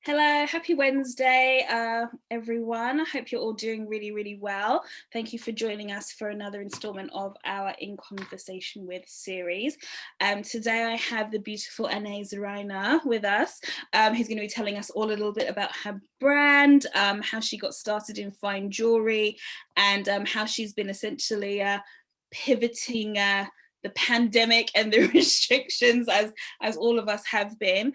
Hello, happy Wednesday, everyone. I hope you're all doing really, really well. Thank you for joining us for another installment of our In Conversation With series. Today I have the beautiful Anaïs Rheiner with us, who's going to be telling us all a little bit about her brand, how she got started in fine jewellery, and how she's been essentially pivoting the pandemic and the restrictions as all of us have been.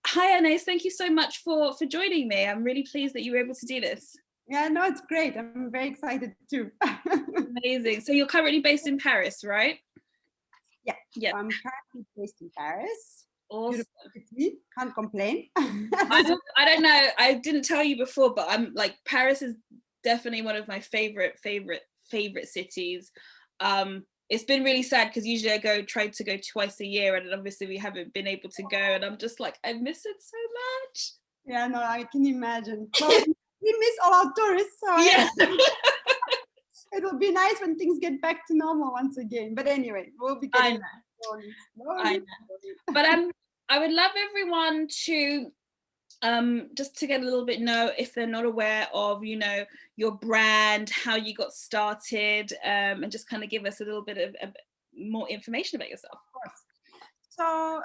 Hi, Anai. Thank you so much for joining me. I'm really pleased that you were able to do this. Yeah, no, it's great. I'm very excited too. Amazing. So you're currently based in Paris, right? Yeah. Yeah. I'm currently based in Paris. Awesome. Beautiful city. Can't complain. I don't know. I didn't tell you before, but I'm like, Paris is definitely one of my favorite cities. It's been really sad because usually I try to go twice a year, and obviously we haven't been able to go, and I'm just like, I miss it so much. Yeah, no, I can imagine. Well, we miss all our tourists, so yeah. It'll be nice when things get back to normal once again. But anyway, we'll be getting slowly. I know. But I would love everyone to just to get a little bit know, if they're not aware of, your brand, how you got started, and just kind of give us a little bit of more information about yourself. Of course. So,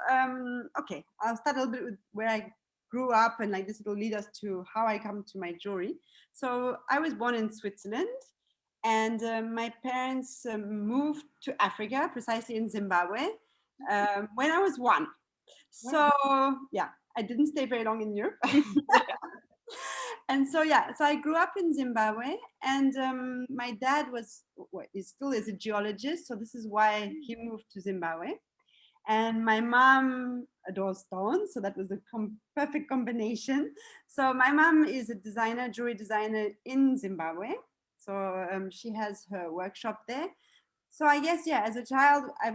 okay, I'll start a little bit with where I grew up, and like this will lead us to how I come to my jewelry. So I was born in Switzerland, and my parents moved to Africa, precisely in Zimbabwe, when I was one. So yeah, I didn't stay very long in Europe. And so I grew up in Zimbabwe, and my dad still is a geologist, so this is why he moved to Zimbabwe. And my mom adores stones, so that was a perfect combination. So my mom is a designer, jewelry designer in Zimbabwe. So she has her workshop there. So I guess, as a child, I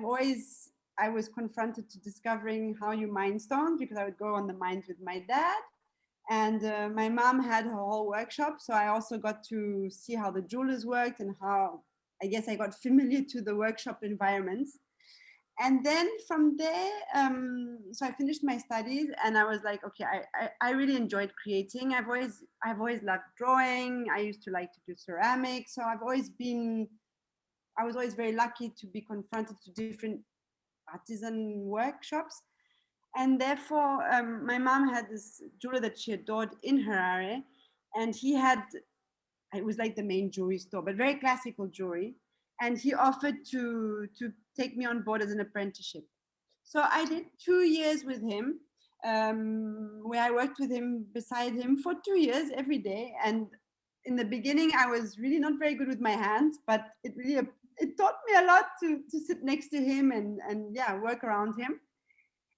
was confronted to discovering how you mine stones, because I would go on the mines with my dad. And my mom had her whole workshop. So I also got to see how the jewelers worked, and how, I guess, I got familiar to the workshop environments. And then from there, so I finished my studies, and I was like, okay, I really enjoyed creating. I've always loved drawing. I used to like to do ceramics. So I was always very lucky to be confronted to different artisan workshops. And therefore, my mom had this jeweler that she adored in Harare, and it was like the main jewelry store, but very classical jewelry. And he offered to take me on board as an apprenticeship. So I did 2 years with him, where I worked with him, beside him, for 2 years every day. And in the beginning, I was really not very good with my hands, but it taught me a lot to sit next to him and work around him.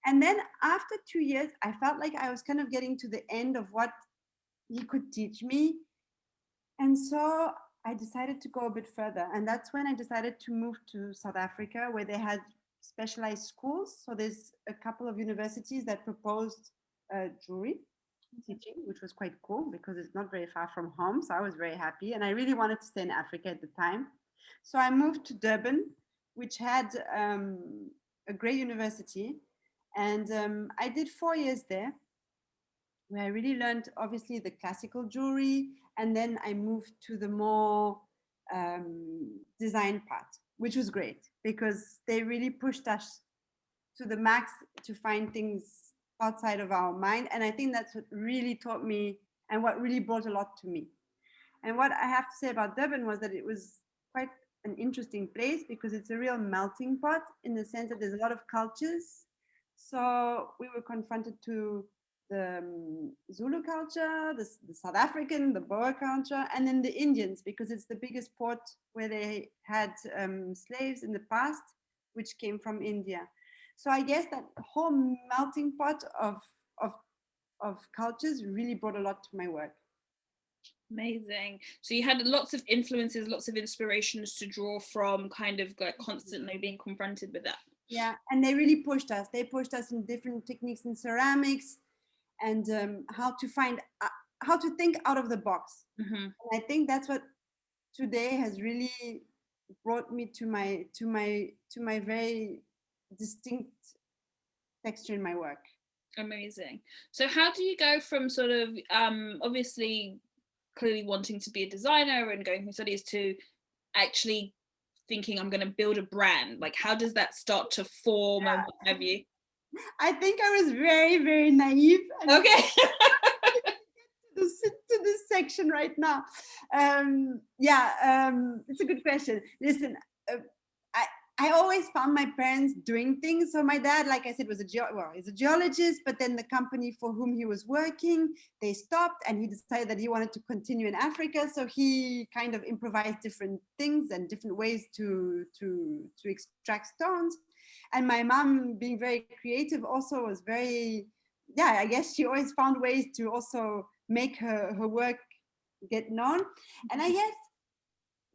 And then after 2 years, I felt like I was kind of getting to the end of what he could teach me. And so I decided to go a bit further. And that's when I decided to move to South Africa, where they had specialized schools. So there's a couple of universities that proposed jewelry teaching, which was quite cool because it's not very far from home. So I was very happy. And I really wanted to stay in Africa at the time. So I moved to Durban, which had a great university. And I did 4 years there, where I really learned, obviously, the classical jewelry. And then I moved to the more design part, which was great because they really pushed us to the max to find things outside of our mind. And I think that's what really taught me, and what really brought a lot to me. And what I have to say about Durban was that it was quite an interesting place, because it's a real melting pot, in the sense that there's a lot of cultures. So we were confronted to the Zulu culture, the South African, the Boer culture, and then the Indians, because it's the biggest port where they had slaves in the past, which came from India. So I guess that whole melting pot of cultures really brought a lot to my work. Amazing. So you had lots of influences, lots of inspirations to draw from, kind of like constantly being confronted with that. Yeah, and they really pushed us. They pushed us in different techniques in ceramics, and how to think out of the box. Mm-hmm. And I think that's what today has really brought me to my very distinct texture in my work. Amazing. So how do you go from sort of obviously clearly wanting to be a designer and going through studies to actually thinking I'm going to build a brand? Like, how does that start to form and what have you? I think I was very, very naive. And Okay. to this section right now. It's a good question. Listen, uh, I I always found my parents doing things. So my dad, like I said, was he's a geologist, but then the company for whom he was working, they stopped, and he decided that he wanted to continue in Africa. So he kind of improvised different things and different ways to extract stones. And my mom, being very creative, also was very, yeah, I guess she always found ways to also make her work get known. And I guess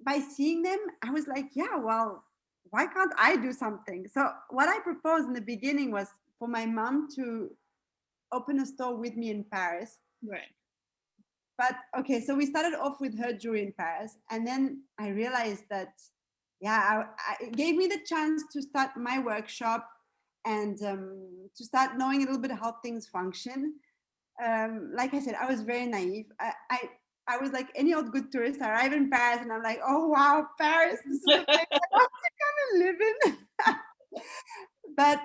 by seeing them, I was like, yeah, well, why can't I do something? So what I proposed in the beginning was for my mom to open a store with me in Paris. Right. But okay, so we started off with her jewelry in Paris, and then I realized that, yeah, it gave me the chance to start my workshop and to start knowing a little bit how things function. Like I said, I was very naive. I was like any old good tourist. I arrive in Paris and I'm like, oh wow, Paris, this is the place I want to come and live in. But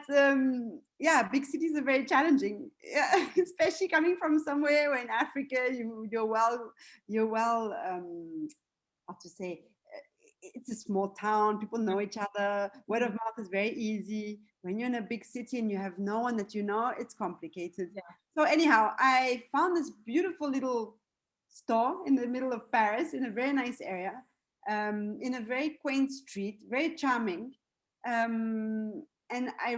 yeah, big cities are very challenging, yeah, especially coming from somewhere where in Africa you're well how to say, it's a small town, people know each other, word of mouth is very easy. When you're in a big city and you have no one that you know, it's complicated. Yeah. So anyhow, I found this beautiful little store in the middle of Paris in a very nice area, in a very quaint street, very charming. And I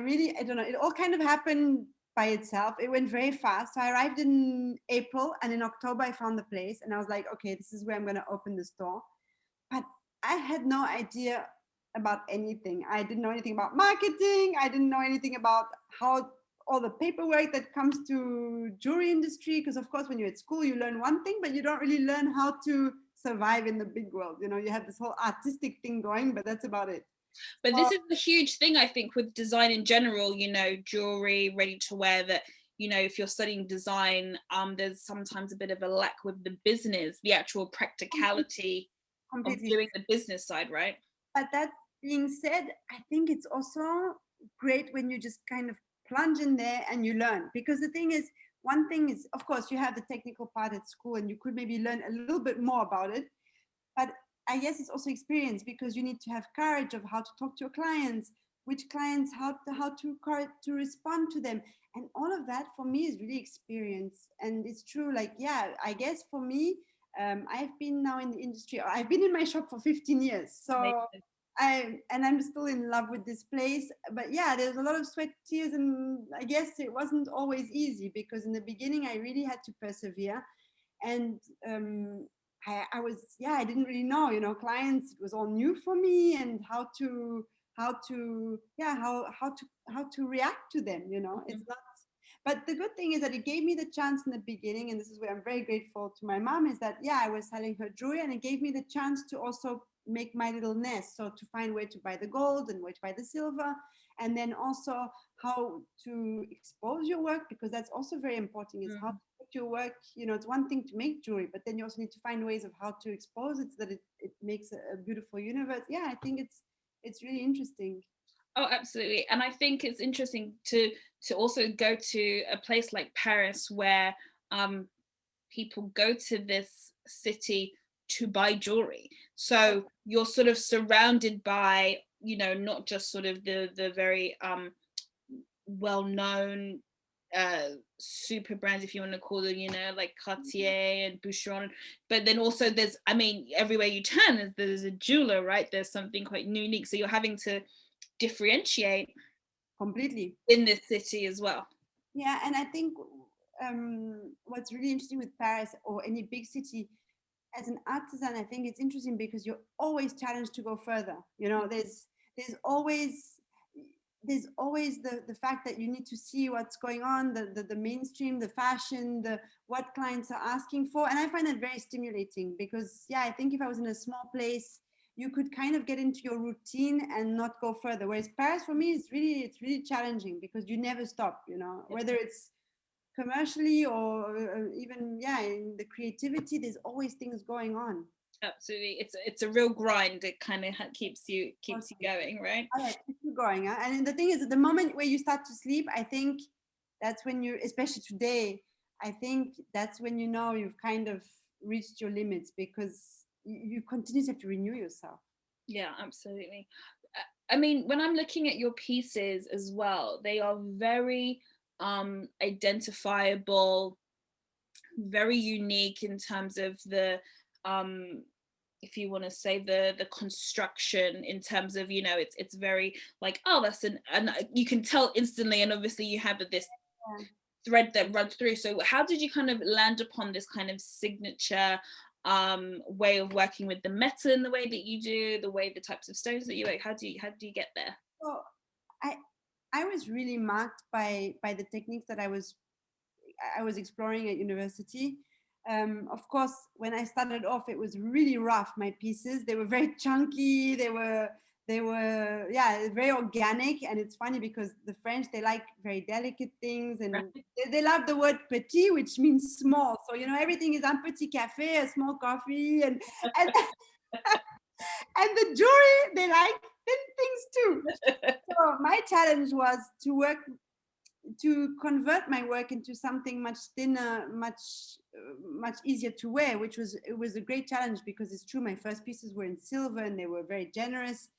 don't know, it all kind of happened by itself. It went very fast. So I arrived in April, and in October I found the place, and I was like, okay, this is where I'm going to open the store. But I had no idea about anything. I didn't know anything about marketing. I didn't know anything about how all the paperwork that comes to jewelry industry. Because of course, when you're at school, you learn one thing, but you don't really learn how to survive in the big world. You know, you have this whole artistic thing going, but that's about it. But this is a huge thing, I think, with design in general, jewelry, ready to wear, that, if you're studying design, there's sometimes a bit of a lack with the business, the actual practicality of Completely. doing the business side, right? But that being said, I think it's also great when you just kind of plunge in there and you learn. Because the thing is, one thing is, of course, you have the technical part at school and you could maybe learn a little bit more about it. But I guess it's also experience, because you need to have courage of how to talk to your clients, which clients, how to respond to them. And all of that for me is really experience. And it's true, like, yeah, I guess for me, I've been now in the industry, I've been in my shop for 15 years. So Amazing. I'm still in love with this place. But yeah, there's a lot of sweat, tears, and I guess it wasn't always easy, because in the beginning I really had to persevere. And I was, yeah, I didn't really know, clients, it was all new for me, and how to react to them, it's not. But the good thing is that it gave me the chance in the beginning, and this is where I'm very grateful to my mom, is that, yeah, I was selling her jewelry, and it gave me the chance to also make my little nest. So to find where to buy the gold and where to buy the silver, and then also how to expose your work, because that's also very important, is how to put your work, it's one thing to make jewelry, but then you also need to find ways of how to expose it so that it makes a beautiful universe. Yeah, I think it's really interesting. Oh, absolutely. And I think it's interesting to also go to a place like Paris, where people go to this city to buy jewelry. So you're sort of surrounded by, not just sort of the very well-known super brands, if you want to call them, like Cartier and Boucheron, but then also there's, everywhere you turn there's a jeweler, right? There's something quite unique, so you're having to differentiate Completely. in this city as well. Yeah, and I think what's really interesting with Paris or any big city, as an artisan, I think it's interesting because you're always challenged to go further. There's always the fact that you need to see what's going on, the mainstream, the fashion, the what clients are asking for. And I find that very stimulating, because yeah, I think if I was in a small place, you could kind of get into your routine and not go further. Whereas Paris for me, it's really challenging, because you never stop, whether it's commercially or even in the creativity, there's always things going on. Absolutely, it's a real grind. It kind of keeps you going, right? Oh, yeah, keeps you going. Huh? And the thing is, at the moment where you start to sleep, I think that's when you, especially today, I think that's when you know you've kind of reached your limits, because you continuously have to renew yourself. Yeah, absolutely. I mean, when I'm looking at your pieces as well, they are very identifiable, very unique in terms of the if you want to say the construction, in terms of, you know, it's very like, oh, that's and you can tell instantly, and obviously you have this thread that runs through. So how did you kind of land upon this kind of signature way of working with the metal in the way that you do, the way, the types of stones that you like? How do you get there? So I was really marked by the techniques that I was exploring at university. Of course, when I started off, it was really rough. My pieces, they were very chunky. They were very organic. And it's funny because the French, they like very delicate things, and they love the word petit, which means small. So you know, everything is un petit café, a small coffee, and and the jury, they like thin things too. So my challenge was to convert my work into something much thinner, much easier to wear, it was a great challenge, because it's true, my first pieces were in silver and they were very generous.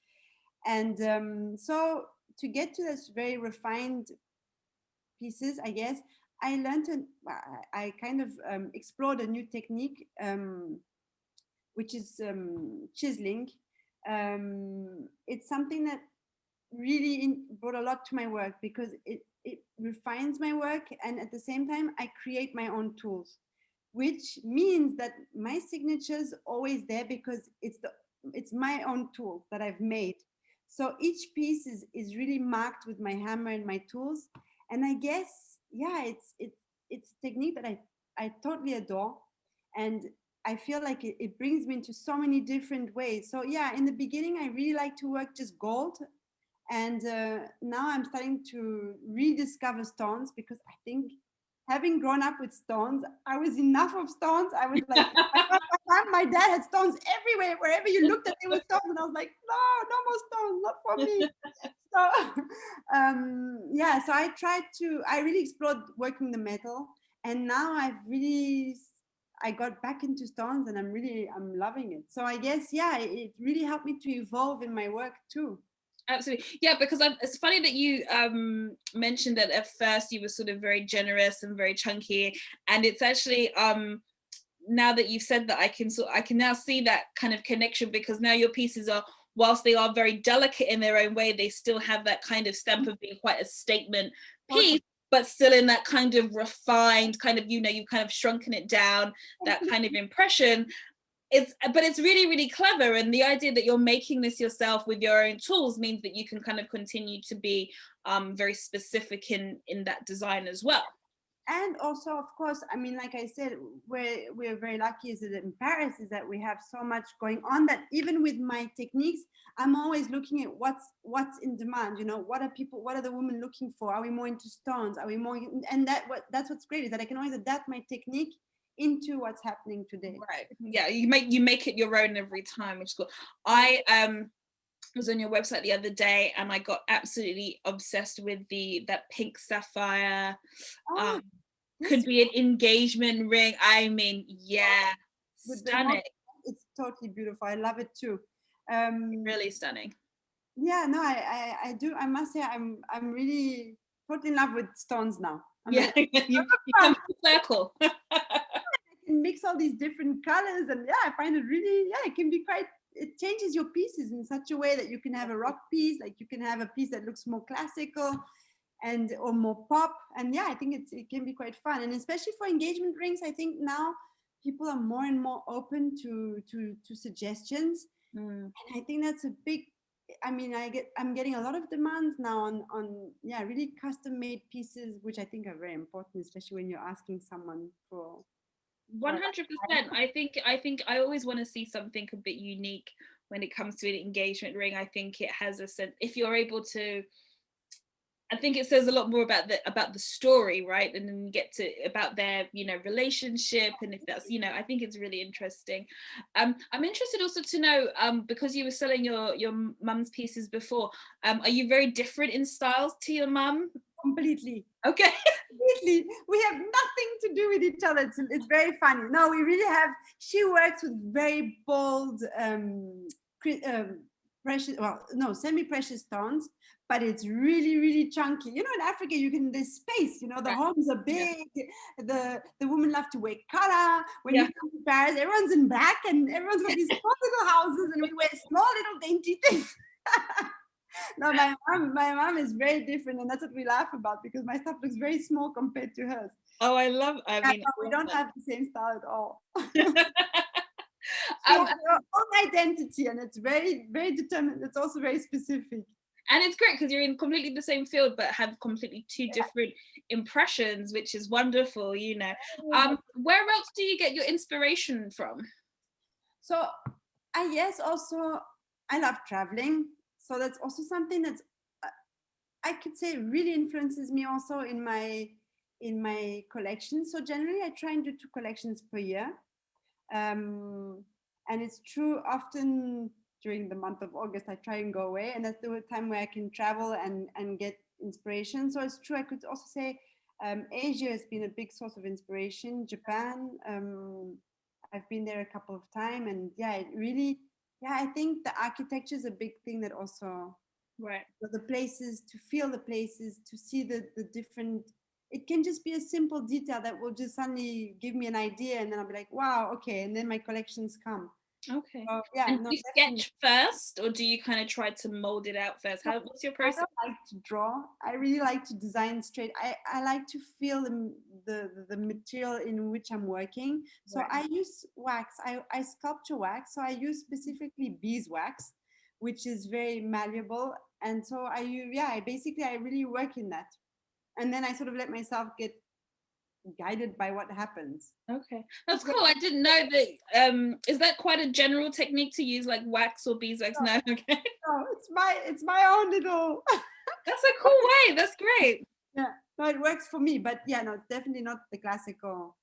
And so to get to this very refined pieces, I guess I learned I kind of explored a new technique, which is chiseling. It's something that really brought a lot to my work, because it refines my work, and at the same time I create my own tools, which means that my signature's always there, because it's my own tools that I've made. So each piece is really marked with my hammer and my tools. And I guess, it's technique that I totally adore. And I feel like it brings me into so many different ways. So yeah, in the beginning I really like to work just gold, and now I'm starting to rediscover stones, because I think, having grown up with stones, I was enough of stones. I was like, my dad had stones everywhere. Wherever you looked at, there were stones. And I was like, no, no more stones, not for me. So, so I really explored working the metal. And now I got back into stones, and I'm loving it. So I guess, it really helped me to evolve in my work too. Absolutely. Yeah, because it's funny that you mentioned that at first you were sort of very generous and very chunky, and it's actually now that you've said that, I can now see that kind of connection, because now your pieces are, whilst they are very delicate in their own way, they still have that kind of stamp of being quite a statement piece, but still in that kind of refined kind of, you know, you've kind of shrunken it down, that kind of impression. It's really, really clever, and the idea that you're making this yourself with your own tools means that you can kind of continue to be very specific in that design as well. And also, of course, I mean, like I said, we're very lucky is that in Paris is that we have so much going on, that even with my techniques, I'm always looking at what's in demand. You know, what are the women looking for? Are we more into stones? Are we more? And that's what's great, is that I can always adapt my technique into what's happening today. Right. Yeah, you make it your own every time, which is cool. I was on your website the other day, and I got absolutely obsessed with that pink sapphire. Could be an engagement ring. I mean, yeah, stunning. It's totally beautiful. I love it too. Really stunning. Yeah, no, I do. I must say, I'm really totally in love with stones now. You come full circle. I can mix all these different colors, and I find it really, it can be quite. It changes your pieces in such a way that you can have a rock piece, like you can have a piece that looks more classical, or more pop. And I think it can be quite fun, and especially for engagement rings, I think now people are more and more open to suggestions. And I think that's a big, I mean, I'm getting a lot of demands now on really custom made pieces, which I think are very important, especially when you're asking someone for 100%. I think I always want to see something a bit unique when it comes to an engagement ring. I think it has a sense, if you're able to I think it says a lot more about the story, right? And then you get to about their, relationship, and if that's, I think it's really interesting. I'm interested also to know, because you were selling your mum's pieces before, are you very different in styles to your mum? Completely. Okay. Completely. We have nothing to do with each other. It's very funny. No, we really have. She works with very bold, precious. Well, no, semi-precious stones, but it's really, really chunky. You know, in Africa, there's space. You know, the Right. homes are Yeah. big. The women love to wear color. When Yeah. you come to Paris, everyone's in black, and everyone's got these small little houses, and we wear small little dainty things. No, my mom is very different, and that's what we laugh about because my stuff looks very small compared to hers. Oh, I mean, I We love don't that. have the same style at all. She um, has her own identity, and it's very, very determined. It's also very specific. and it's great because you're in completely the same field but have completely two different impressions, which is wonderful. Where else do you get your inspiration from? So I guess also I love traveling. So that's also something that's I could say really influences me also in my collection. So generally I try and do 2 collections per year. And it's true often during the month of August I try and go away, and that's the time where I can travel and get inspiration. So it's true I could also say Asia has been a big source of inspiration. Japan, I've been there a couple of times, and yeah, it really, yeah, I think the architecture is a big thing that also, Right. the places, to feel the places, to see the different, it can just be a simple detail that will just suddenly give me an idea, and then I'll be like, wow, okay, and then my collections come. Okay. So yeah, And no, do you definitely. sketch first, or do you kind of try to mold it out first? What's your I process? don't like to draw. I really like to design straight. I like to feel the material in which I'm working. So Right. I use wax. I sculpture wax. So I use specifically beeswax, which is very malleable. And so I really work in that. And then I sort of let myself get guided by what happens. Okay, that's cool. I didn't know that. Is that quite a general technique to use, like wax or beeswax? No. Okay. So it's my own little. That's a cool way. That's great. Yeah, no, it works for me. But yeah, no, it's definitely not the classical.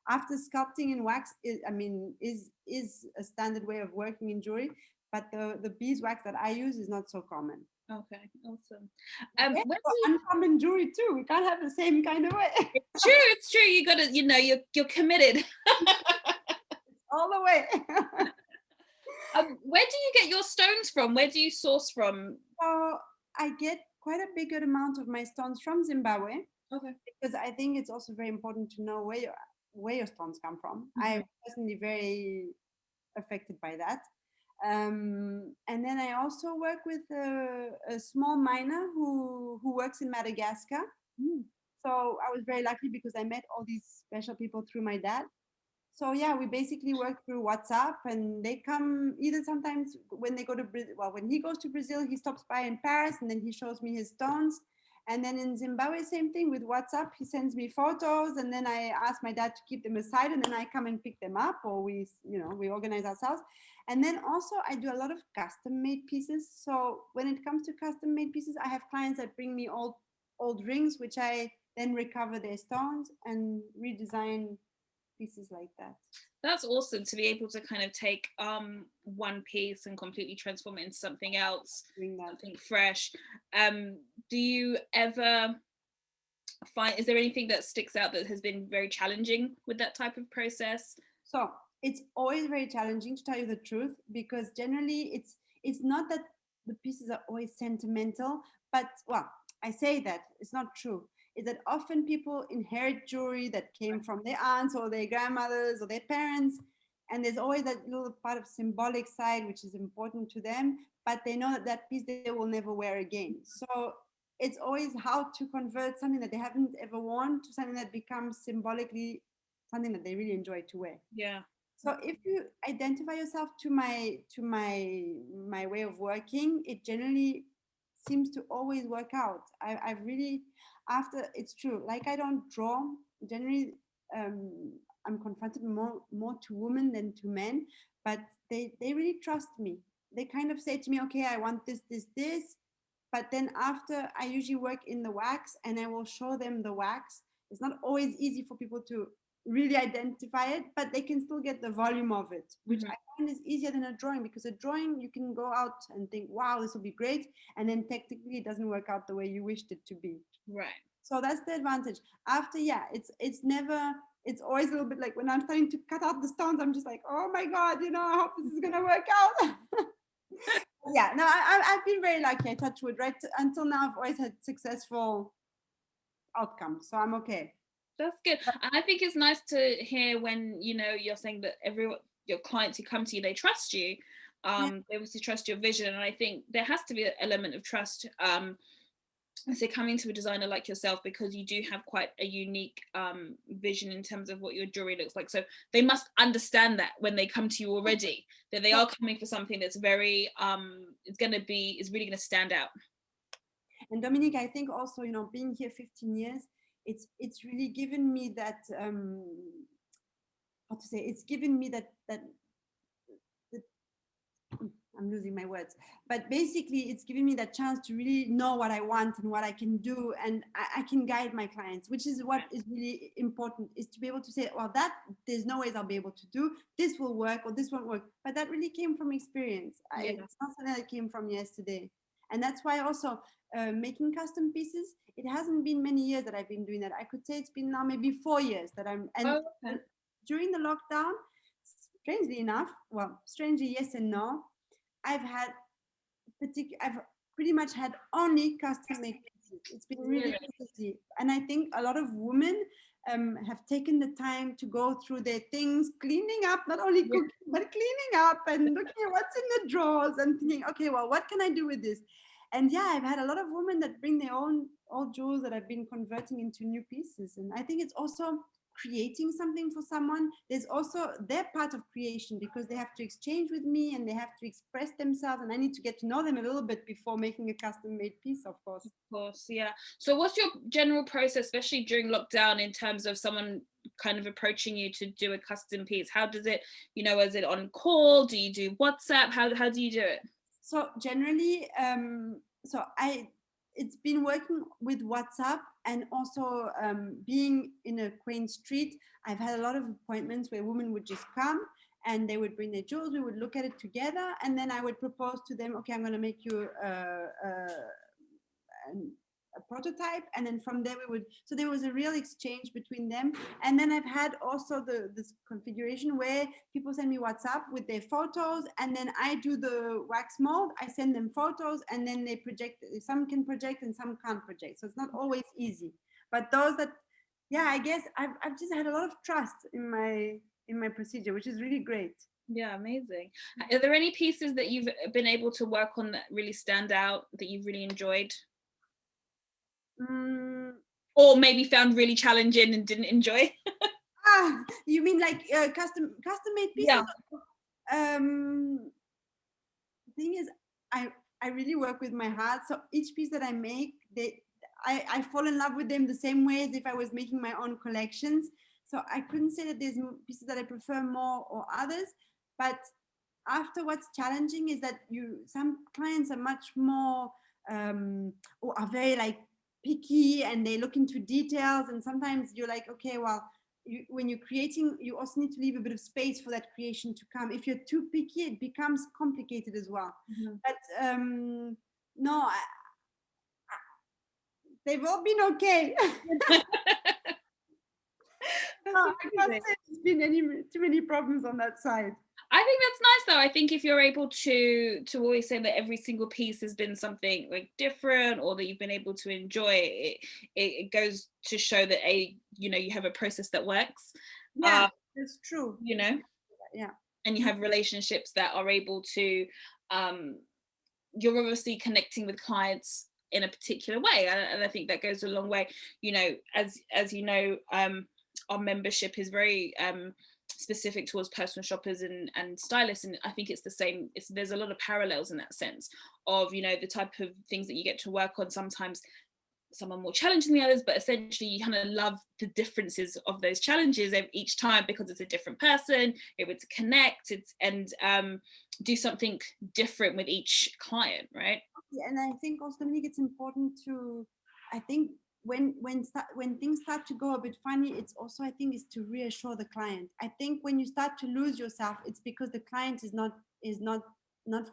After sculpting in wax, is a standard way of working in jewelry, but the beeswax that I use is not so common. Okay, awesome. Yeah, When for do you, uncommon jewelry too. We can't have the same kind of way. it's true. You gotta, you're committed. All the way. Where do you get your stones from? Where do you source from? So I get quite a big amount of my stones from Zimbabwe, Okay. because I think it's also very important to know where your stones come from. I am personally very affected by that. And then I also work with a small miner who works in Madagascar. Mm. So I was very lucky because I met all these special people through my dad. So yeah, we basically work through WhatsApp, and they come either sometimes when they go to when he goes to Brazil, he stops by in Paris, and then he shows me his stones. And then in Zimbabwe, same thing with WhatsApp. He sends me photos, and then I ask my dad to keep them aside, and then I come and pick them up, or we organize ourselves. And then also I do a lot of custom made pieces. So when it comes to custom made pieces, I have clients that bring me old rings, which I then recover their stones and redesign pieces like that. That's awesome to be able to kind of take one piece and completely transform it into something else, Doing that. something fresh. Do you ever is there anything that sticks out that has been very challenging with that type of process? So it's always very challenging, to tell you the truth, because generally it's not that the pieces are always sentimental, but well, I say that it's not true. Is that often people inherit jewelry that came from their aunts or their grandmothers or their parents, and there's always that little part of symbolic side which is important to them, but they know that that piece they will never wear again. So it's always how to convert something that they haven't ever worn to something that becomes symbolically something that they really enjoy to wear. Yeah. So if you identify yourself to my way of working, it generally seems to always work out. I've really, after, it's true, like I don't draw generally. I'm confronted more to women than to men, but they really trust me. They kind of say to me, okay, I want this, But then after, I usually work in the wax and I will show them the wax. It's not always easy for people to really identify it, but they can still get the volume of it, which I find is easier than a drawing, because a drawing you can go out and think, wow, this will be great, and then technically it doesn't work out the way you wished it to be. Right. So that's the advantage. After, yeah, it's never, it's always a little bit like when I'm starting to cut out the stones, I'm just like, oh my God, I hope this is gonna work out. Yeah, no, I've been very lucky. I touch wood, right? Until now, I've always had successful outcomes, so I'm okay. That's good. And I think it's nice to hear when, you're saying that your clients who come to you, they trust you. Yeah. They obviously trust your vision. And I think there has to be an element of trust. I say coming to a designer like yourself, because you do have quite a unique vision in terms of what your jewelry looks like. So they must understand that when they come to you already, that they are coming for something that's very, is really going to stand out. And Dominique, I think also, being here 15 years, it's really given me that, how to say, it's given me that I'm losing my words, but basically it's giving me that chance to really know what I want and what I can do, and I can guide my clients, which is what is really important, is to be able to say, well, that there's no ways I'll be able to do, this will work or this won't work, but that really came from experience. It's not something that came from yesterday. And that's why also making custom pieces, it hasn't been many years that I've been doing that. I could say it's been now maybe 4 years that during the lockdown, strangely enough, well, strangely yes and no, I've pretty much had only custom made pieces. It's been really easy. And I think a lot of women have taken the time to go through their things, cleaning up, not only cooking, but cleaning up and looking at what's in the drawers and thinking, okay, well, what can I do with this? And yeah, I've had a lot of women that bring their own old jewels that I've been converting into new pieces. And I think it's also creating something for someone. There's also their part of creation, because they have to exchange with me and they have to express themselves, and I need to get to know them a little bit before making a custom made piece, of course. Of course, yeah. So what's your general process, especially during lockdown, in terms of someone kind of approaching you to do a custom piece? How does it, is it on call? Do you do WhatsApp? How do you do it? So generally, it's been working with WhatsApp, and also being in a quaint street, I've had a lot of appointments where women would just come and they would bring their jewels, we would look at it together, and then I would propose to them, okay, I'm going to make you a prototype, and then from there so there was a real exchange between them. And then I've had also this configuration where people send me WhatsApp with their photos, and then I do the wax mold, I send them photos, and then they project. Some can project and some can't project, so it's not always easy. But those that, yeah, I guess I've just had a lot of trust in my procedure, which is really great. Yeah, amazing. Are there any pieces that you've been able to work on that really stand out, that you've really enjoyed? Or maybe found really challenging and didn't enjoy? You mean like custom made pieces? Yeah. Thing is, I really work with my heart. So each piece that I make, I fall in love with them the same way as if I was making my own collections. So I couldn't say that there's pieces that I prefer more or others. But after, what's challenging is that some clients are much more or are very like picky, and they look into details, and sometimes you're like, okay, well, when you're creating, you also need to leave a bit of space for that creation to come. If you're too picky, it becomes complicated as well. But no, they've all been okay. I can't say there's been too many problems on that side. I think that's nice though. I think if you're able to always say that every single piece has been something like different, or that you've been able to enjoy it, it goes to show that you have a process that works. Yeah, that's true. Yeah. And you have relationships that are able to, you're obviously connecting with clients in a particular way, and I think that goes a long way. As you know, our membership is very specific towards personal shoppers and stylists, and I think it's the same. There's a lot of parallels in that sense of the type of things that you get to work on. Sometimes some are more challenging than the others, but essentially you kind of love the differences of those challenges each time, because it's a different person, able to connect and do something different with each client, right? And I think also, Dominique, it's important to, I think when things start to go a bit funny, it's also, I think, is to reassure the client. I think when you start to lose yourself, it's because the client is not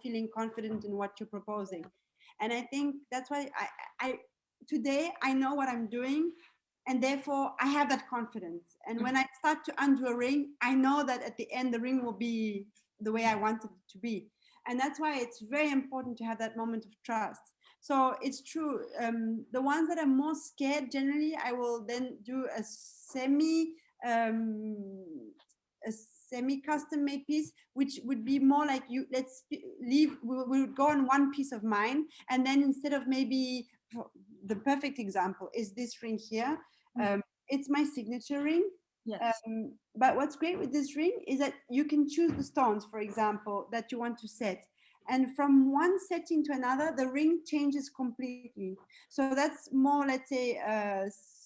feeling confident in what you're proposing. And I think that's why I today I know what I'm doing, and therefore I have that confidence. And when I start to undo a ring, I know that at the end the ring will be the way I wanted it to be. And that's why it's very important to have that moment of trust. So it's true. The ones that are more scared, generally, I will then do um, a semi custom made piece, which would be more like, you let's leave. We would go on one piece of mine, and then instead of maybe, the perfect example is this ring here. It's my signature ring. Yes. But what's great with this ring is that you can choose the stones, for example, that you want to set. And from one setting to another, the ring changes completely. So that's more, let's say,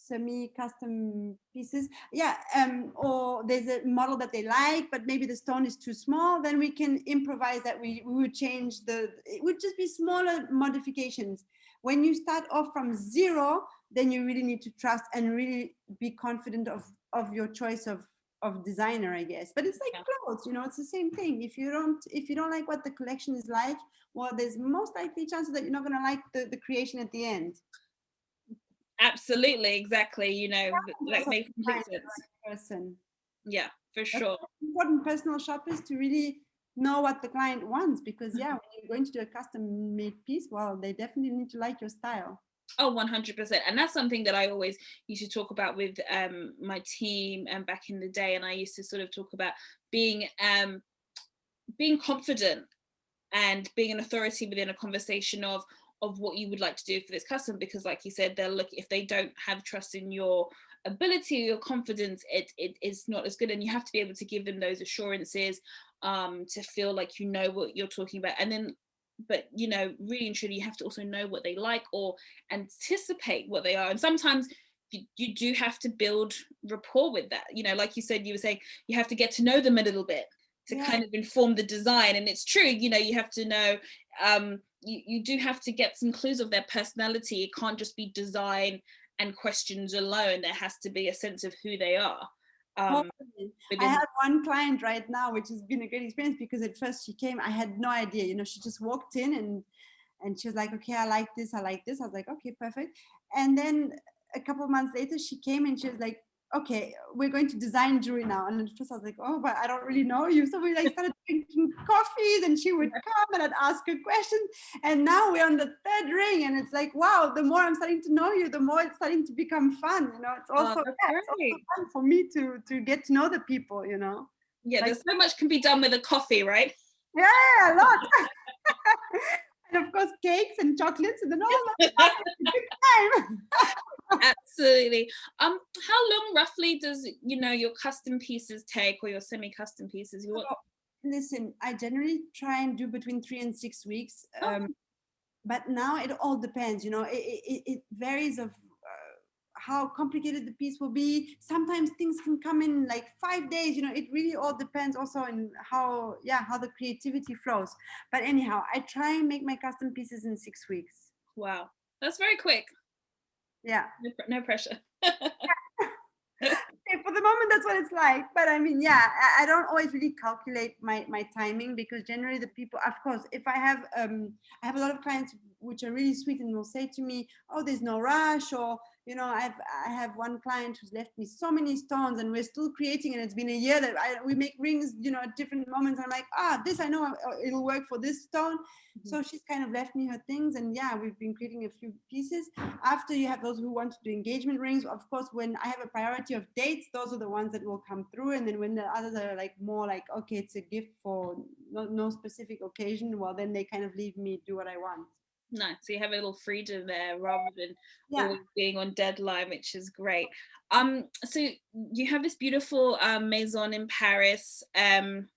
semi-custom pieces. Yeah, or there's a model that they like, but maybe the stone is too small. Then we can improvise that. We would change it would just be smaller modifications. When you start off from zero, then you really need to trust and really be confident of your choice of designer, I guess. But it's like clothes, it's the same thing. If you don't like what the collection is like, well, there's most likely chances that you're not going to like the creation at the end. Absolutely, exactly. That makes complete sense. Right person. Yeah, for sure. Important personal shoppers to really know what the client wants, because when you're going to do a custom made piece, well, they definitely need to like your style. Oh, 100%. And that's something that I always used to talk about with my team and back in the day. And I used to sort of talk about being confident and being an authority within a conversation of what you would like to do for this customer, because like you said, they'll look, if they don't have trust in your ability or your confidence, it is not as good. And you have to be able to give them those assurances to feel like you know what you're talking about. And then but really and truly, you have to also know what they like or anticipate what they are. And sometimes you do have to build rapport with that, like you said, you were saying you have to get to know them a little bit to kind of inform the design. And it's true, you have to know, you do have to get some clues of their personality. It can't just be design and questions alone. There has to be a sense of who they are. I have one client right now, which has been a great experience, because at first she came, I had no idea, she just walked in and she was like, okay, I like this. I was like, okay, perfect. And then a couple of months later, she came and she was like, okay, we're going to design jewelry now. And at first I was like, oh, but I don't really know you. So we started drinking coffees, and she would come and I'd ask her questions. And now we're on the third ring, and it's like, wow, the more I'm starting to know you, the more it's starting to become fun. It's also, it's also fun for me to get to know the people, Yeah, there's so much can be done with a coffee, right? Yeah, a lot. And of course, cakes and chocolates, and then all that time. Absolutely. How long roughly does your custom pieces take, or your semi-custom pieces? Listen, I generally try and do between 3 and 6 weeks. But now it all depends. It varies of how complicated the piece will be. Sometimes things can come in like 5 days. It really all depends also on how the creativity flows. But anyhow, I try and make my custom pieces in 6 weeks. Wow, that's very quick. Yeah, no pressure. Okay, for the moment that's what it's like. But I mean, I don't always really calculate my timing, because generally the people, of course, if I have a lot of clients which are really sweet and will say to me, oh, there's no rush, or I have one client who's left me so many stones and we're still creating, and it's been a year that we make rings at different moments. I'm like, this I know it'll work for this stone. So she's kind of left me her things, and we've been creating a few pieces. After, you have those who want to do engagement rings. Of course, when I have a priority of dates, those are the ones that will come through. And then when the others are like more like, okay, it's a gift for no specific occasion, well, then they kind of leave me do what I want. Nice. So you have a little freedom there rather than always being on deadline, which is great. So you have this beautiful maison in Paris, and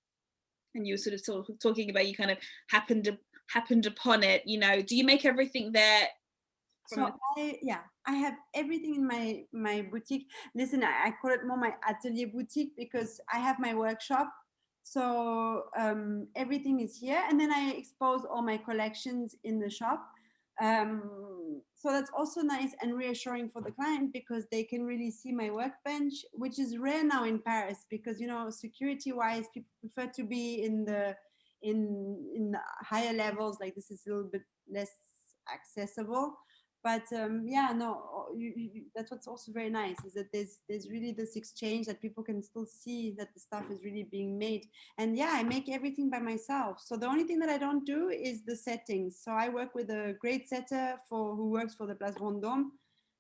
you were sort of talking about, you kind of happened upon it. Do you make everything there? So I have everything in my boutique. Listen, I call it more my atelier boutique because I have my workshop. So everything is here, and then I expose all my collections in the shop. So that's also nice and reassuring for the client because they can really see my workbench, which is rare now in Paris because security wise, people prefer to be in the higher levels. Like this is a little bit less accessible, but yeah, no, that's what's also very nice is that there's really this exchange that people can still see that the stuff is really being made. And yeah, I make everything by myself, so the only thing that I don't do is the settings. So I work with a great setter who works for the Place Vendôme,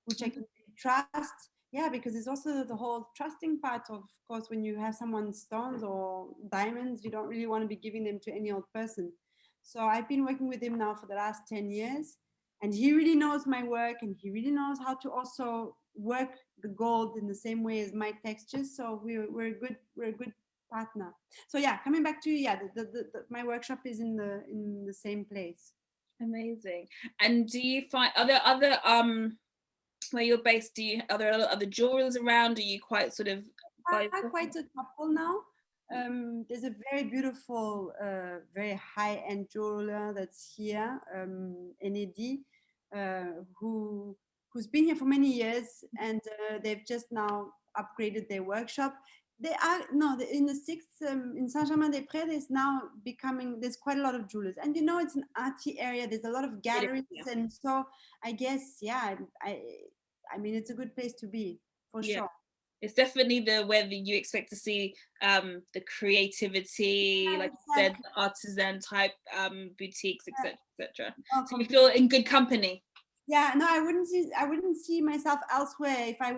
which I can really trust. Yeah, because it's also the whole trusting part. Of course, when you have someone's stones or diamonds, you don't really want to be giving them to any old person. So I've been working with him now for the last 10 years, and he really knows my work, and he really knows how to also work the gold in the same way as my textures. So we're a good partner. So yeah, coming back to yeah, my workshop is in the same place. Amazing. And do you find, are there other where you're based, are there a lot of other jewelers around? Are you quite sort of by Quite a couple now. There's a very beautiful, very high-end jeweler that's here, NAD, who's been here for many years, and they've just now upgraded their workshop. They are no in the sixth in Saint-Germain-des-Prés. There's quite a lot of jewelers, and it's an arty area. There's a lot of galleries, yeah. and so I guess yeah, I mean it's a good place to be for Yeah. sure. It's definitely the where you expect to see the creativity, Yeah, like you said, exactly. the artisan type boutiques, etc., etc. Oh, So you feel in good company. yeah, no, I wouldn't see myself elsewhere. If I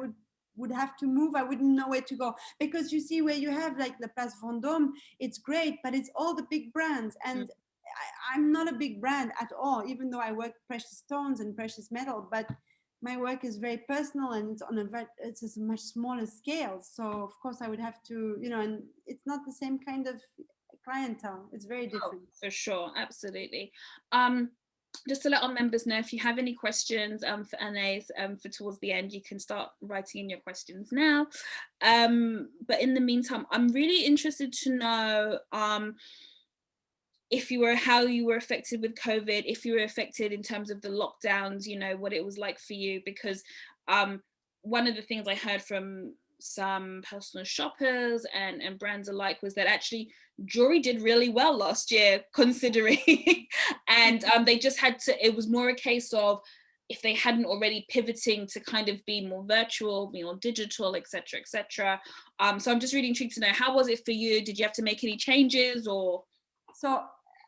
would have to move, I wouldn't know where to go, because you see where you have like the Place Vendôme, it's great, but it's all the big brands, Mm. and I'm not a big brand at all, even though I work precious stones and precious metal. But my work is very personal, and it's a much smaller scale. So of course I would have to, and it's not the same kind of clientele. It's very Oh, different. for sure, absolutely. Um, just to let our members know, if you have any questions for Anais for towards the end, you can start writing in your questions now. But in the meantime, I'm really interested to know how you were affected with COVID, if you were affected in terms of the lockdowns, what it was like for you, because one of the things I heard from some personal shoppers and brands alike was that actually jewelry did really well last year, considering, and they just had to, it was more a case of, if they hadn't already pivoting to kind of be more virtual, more digital, etc., etc. So I'm just really intrigued to know, how was it for you? Did you have to make any changes, or? So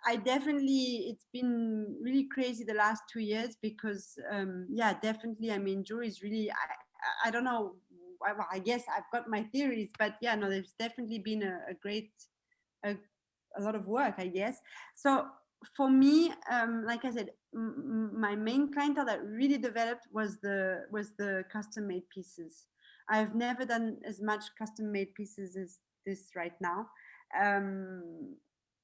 it's been really crazy the last 2 years, because yeah, definitely, I mean, jewelry is really, I don't know, well, I guess I've got my theories, but yeah, no, there's definitely been a great a, a lot of work, I guess. So for me, like I said, my main clientele that really developed was the custom made pieces. I've never done as much custom made pieces as this right now. um,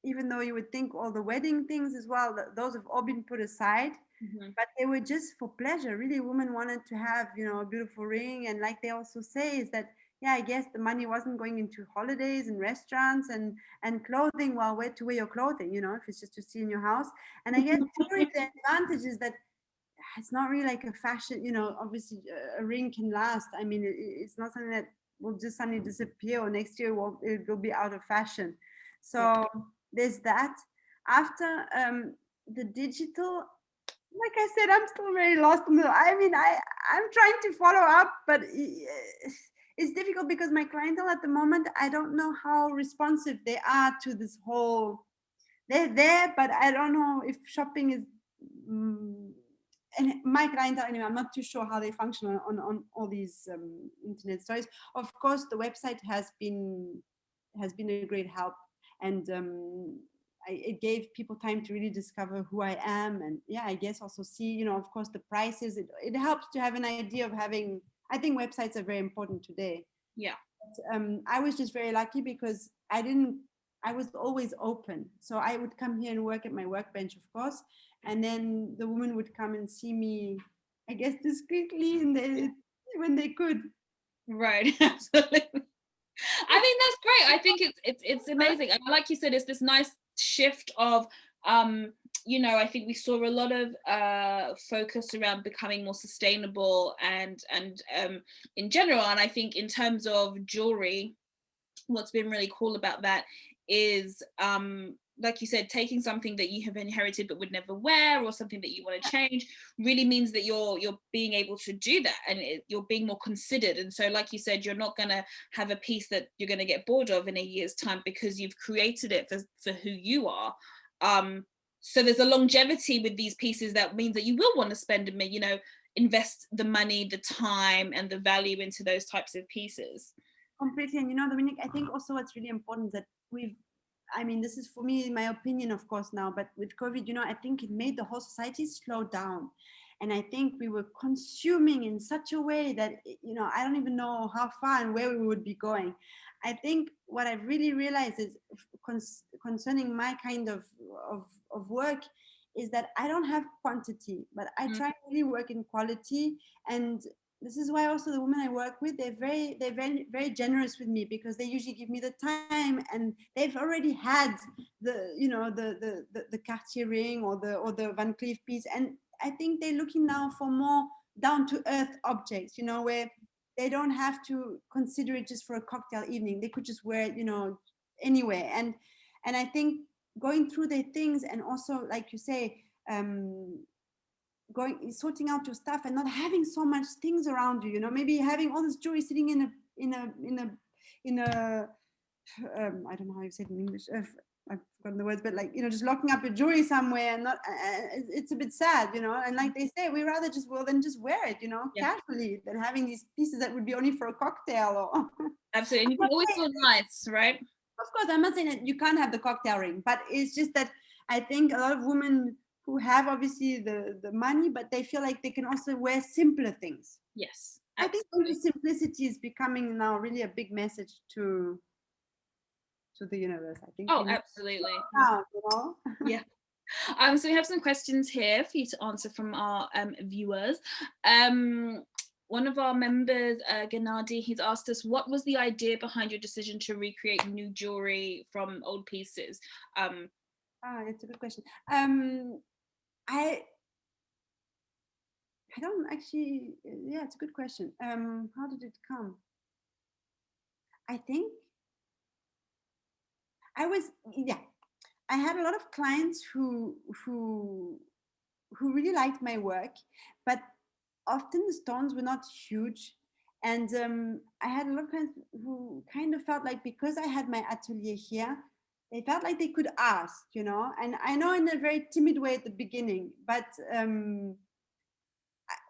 Even though you would think all the wedding things as well, those have all been put aside, Mhm. but they were just for pleasure. Really, women wanted to have, a beautiful ring, and like they also say, is that yeah, I guess the money wasn't going into holidays and restaurants and clothing. Well, where to wear your clothing, if it's just to see in your house. And I guess jewelry, the advantage is that it's not really like a fashion. Obviously, a ring can last. I mean, it's not something that will just suddenly disappear, or next year it will be out of fashion. Yeah. So there's that. After the digital, like I said, I'm still very lost in the. I mean, I'm trying to follow up, but it's difficult because my clientele at the moment, I don't know how responsive they are to this whole. They're there, but I don't know if shopping is. mm and my clientele, anyway, I'm not too sure how they function on all these internet stories. Of course, the website has been a great help, and it gave people time to really discover who I am, and yeah, I guess also see, of course, the prices. It helps to have an idea of having. I think websites are very important today. Yeah. I was just very lucky because I was always open. So I would come here and work at my workbench, of course, and then the woman would come and see me I guess, discreetly in when they could. Right, absolutely. I think that's great. I think it's amazing. And like you said, it's this nice shift of I think we saw a lot of focus around becoming more sustainable and in general. And I think in terms of jewelry, what's been really cool about that is like you said, taking something that you have inherited but would never wear, or something that you want to change, really means that you're being able to do that, and you're being more considered. And so, like you said, you're not going to have a piece that you're going to get bored of in a year's time, because you've created it for who you are. So there's a longevity with these pieces that means that you will want to spend invest the money, the time, and the value into those types of pieces. Completely. And Dominique, I think also what's really important that this is for me, my opinion, of course, now, but with COVID, I think it made the whole society slow down. And I think we were consuming in such a way that, I don't even know how far and where we would be going. I think what I really realized is concerning my kind of work is that I don't have quantity, but I try to really work in quality. And this is why also the women I work with, they're very generous with me, because they usually give me the time, and they've already had the Cartier ring or the Van Cleef piece, and I think they're looking now for more down to earth objects, where they don't have to consider it just for a cocktail evening. They could just wear it, anywhere. And I think going through their things, and also, like you say, sorting out your stuff and not having so much things around you, maybe having all this jewelry sitting in a I don't know how you say it in English. I've forgotten the words, but just locking up your jewelry somewhere, and not it's a bit sad, and like they say, we rather just just wear it, Yeah. casually, than having these pieces that would be only for a cocktail or Absolutely. And you can always feel nice, right? of course, I'm not saying that you can't have the cocktail ring, but it's just that I think a lot of women who have obviously the money, but they feel like they can also wear simpler things. Yes, I think absolutely. simplicity is becoming now really a big message to the universe. I think Oh, we need absolutely. now, Yeah. So we have some questions here for you to answer from our viewers. One of our members, Gennady, he's asked us, what was the idea behind your decision to recreate new jewelry from old pieces? It's a good question. I don't actually. Yeah, it's a good question. How did it come? I think yeah. I had a lot of clients who really liked my work, but often the stones were not huge. And I had a lot of clients who kind of felt like, because I had my atelier here, they felt like they could ask, And I know, in a very timid way at the beginning, but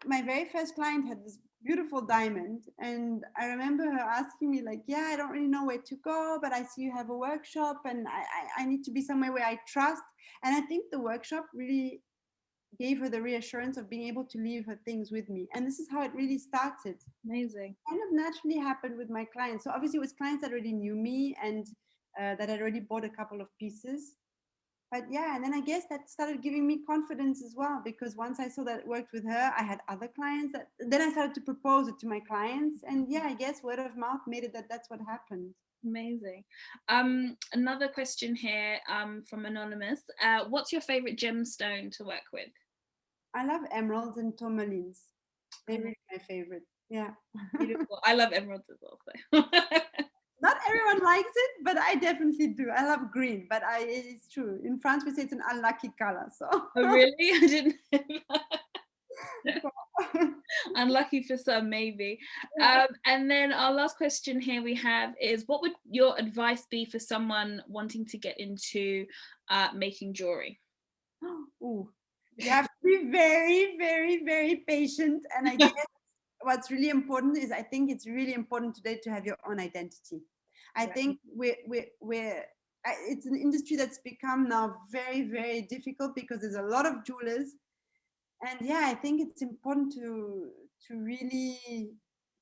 my very first client had this beautiful diamond, and I remember her asking me, like, yeah, I don't really know where to go, but I see you have a workshop, and I need to be somewhere where I trust. And I think the workshop really gave her the reassurance of being able to leave her things with me. And this is how it really started. Amazing. Kind of naturally happened with my clients. So obviously it was clients that already knew me, and that had already bought a couple of pieces. But yeah, and then I guess that started giving me confidence as well, because once I saw that it worked with her, I had other clients that then I started to propose it to my clients. And yeah, I guess word of mouth made it that's what happened. Amazing. Another question here from Anonymous. What's your favorite gemstone to work with? I love emeralds and tourmalines. They're really my favorite. Yeah. Beautiful. I love emeralds as well. So. Not everyone likes it, but I definitely do. I love green, but it's true. In France, we say it's an unlucky color. So. Oh, really? I didn't. Unlucky for some, maybe. Yeah. And then our last question here we have is, what would your advice be for someone wanting to get into making jewelry? Ooh, you have to be very, very, very patient. And I guess what's really important is, I think it's really important today to have your own identity. I think it's an industry that's become now very, very difficult, because there's a lot of jewelers. And yeah, I think it's important to really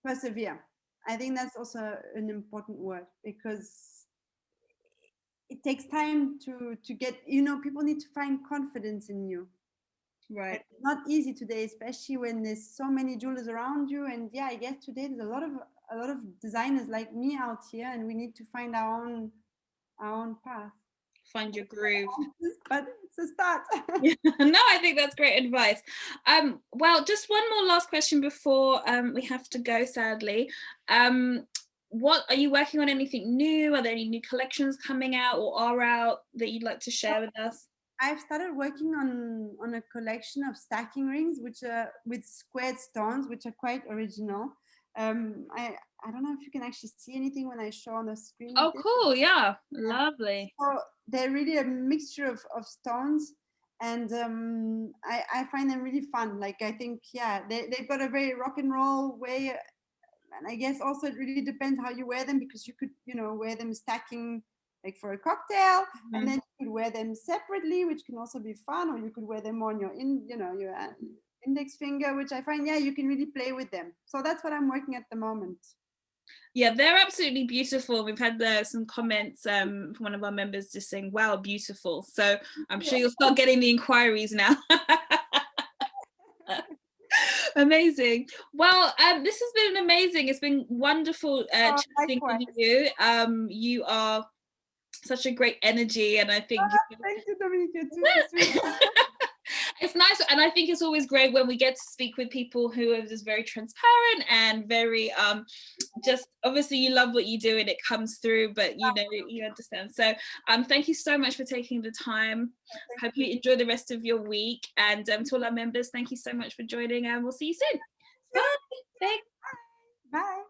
persevere. I think that's also an important word, because it takes time to get, people need to find confidence in you. Right. It's not easy today, especially when there's so many jewelers around you. And yeah, I guess today there's a lot of designers like me out here, and we need to find our own path. Find your groove. But it's a start. Yeah. No, I think that's great advice. Well, just one more last question before we have to go, sadly. What are you working on? Anything new? Are there any new collections coming out or are out that you'd like to share with us? I've started working on a collection of stacking rings, which are with squared stones, which are quite original. I don't know if you can actually see anything when I show on the screen like Oh, this. cool. Yeah. Yeah. Lovely. So they're really a mixture of stones, and I find them really fun. Like I think, yeah, they've got a very rock and roll way, and I guess also it really depends how you wear them, because you could, you know, wear them stacking like for a cocktail, and then you could wear them separately, which can also be fun, or you could wear them on your your index finger, which I find, yeah, you can really play with them. So that's what I'm working at the moment. Yeah, they're absolutely beautiful. We've had some comments from one of our members just saying, wow, beautiful. So I'm sure you'll start getting the inquiries now. Amazing. Well, this has been amazing. It's been wonderful chatting with Likewise. you. You are such a great energy, and I think Thank you, Dominique. You're too sweet. it's nice, and I think it's always great when we get to speak with people who are just very transparent and very just obviously you love what you do and it comes through, but you know you understand. So thank you so much for taking the time. Hope you enjoy the rest of your week, and to all our members, thank you so much for joining, and we'll see you soon. Bye. Thanks. Bye.